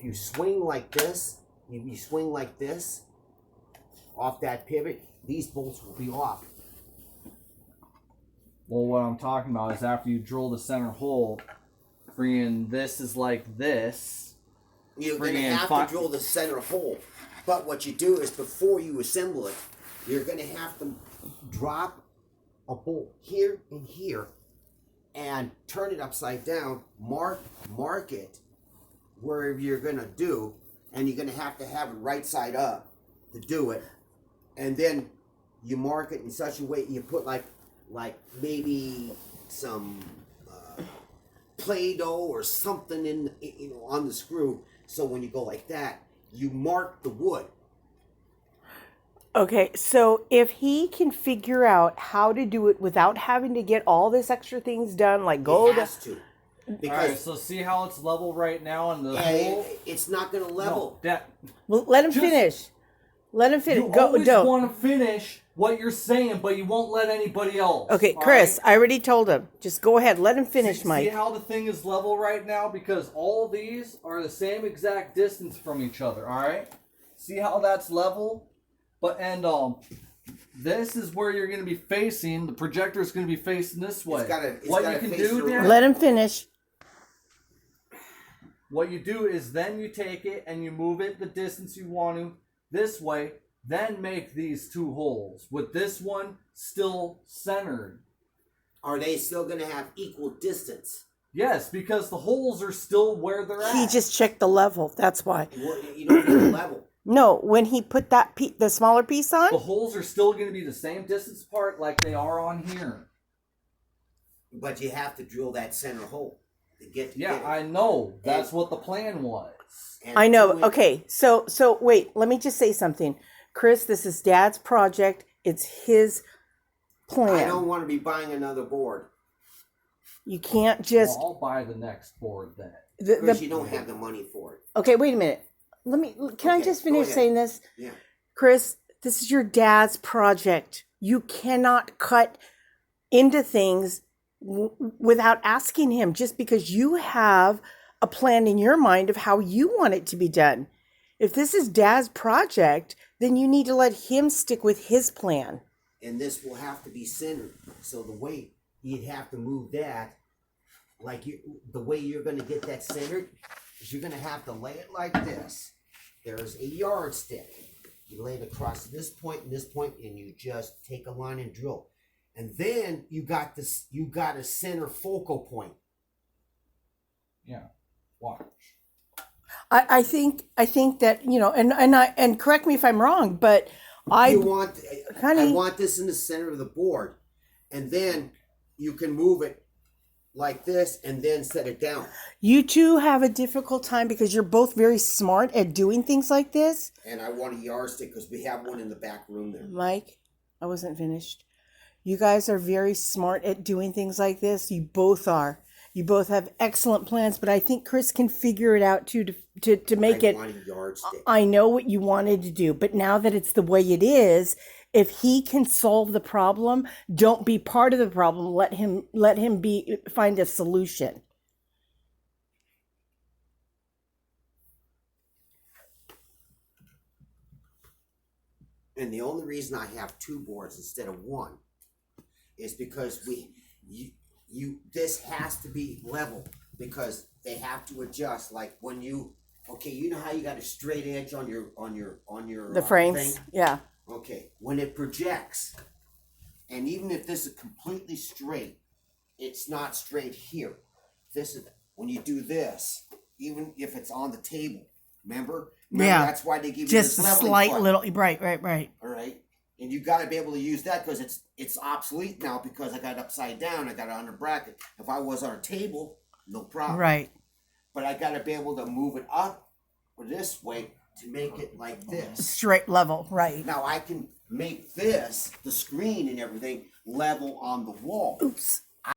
if you swing like this, off that pivot, these bolts will be off. Well, what I'm talking about is after you drill the center hole, freaking this is like this. You're going to have to drill the center hole. But what you do is before you assemble it, you're going to have to drop a bolt here and here and turn it upside down, mark it wherever you're going to do, and you're going to have it right side up to do it. And then you mark it in such a way, you put like maybe some Play-Doh or something in on the screw, so when you go like that, you mark the wood. Okay, so if he can figure out how to do it without having to get all this extra things done, like go he has to. Because, all right, so see how it's level right now on the hole? It's not going to level. No, well, let him finish. Let him finish. You always want to finish what you're saying, but you won't let anybody else. Okay, Chris, right? I already told him. Just go ahead. Let him finish, Mike. See how the thing is level right now? Because all these are the same exact distance from each other, all right? See how that's level? This is where you're going to be facing. The projector is going to be facing this way. What you can do there... Let him finish. What you do is then you take it and you move it the distance you want to this way, then make these two holes with this one still centered. Are they still going to have equal distance? Yes, because the holes are still where they're at. He just checked the level. That's why. You don't need the level. No, when he put that the smaller piece on, the holes are still going to be the same distance apart like they are on here. But you have to drill that center hole to get. I know. That's what the plan was. I know. Okay, so wait. Let me just say something, Chris. This is Dad's project. It's his plan. I don't want to be buying another board. You can't just. Well, I'll buy the next board then. Because you don't have the money for it. Okay, wait a minute. Can I just finish saying this? Yeah. Chris, this is your dad's project. You cannot cut into things without asking him, just because you have a plan in your mind of how you want it to be done. If this is Dad's project, then you need to let him stick with his plan. And this will have to be centered. So the way you'd have to move that, the way you're going to get that centered, is you're going to have to lay it like this. There's a yardstick. You lay it across this point and this point, and you just take a line and drill. And then you got a center focal point. Yeah. Watch. I think that, and correct me if I'm wrong, but I want this in the center of the board, and then you can move it like this and then set it down. You two have a difficult time because you're both very smart at doing things like this. And I want a yardstick because we have one in the back room there. Mike, I wasn't finished. You guys are very smart at doing things like this. You both are. You both have excellent plans, but I think Chris can figure it out too to make it. I want a yardstick. I know what you wanted to do, but now that it's the way it is, if he can solve the problem, don't be part of the problem. Let him find a solution. And the only reason I have two boards instead of one is because this has to be level, because they have to adjust. Like when you know how you got a straight edge on your the frames thing? Yeah. Okay, when it projects, and even if this is completely straight, it's not straight here. This is when you do this, even if it's on the table. Remember, that's why they give you just this a leveling slight part. little right. All right, and you got to be able to use that because it's obsolete now, because I got it upside down. I got it under bracket. If I was on a table, no problem. Right. But I got to be able to move it up or this way to make it like this. Straight level, right. Now I can make this, the screen and everything, level on the wall. Oops.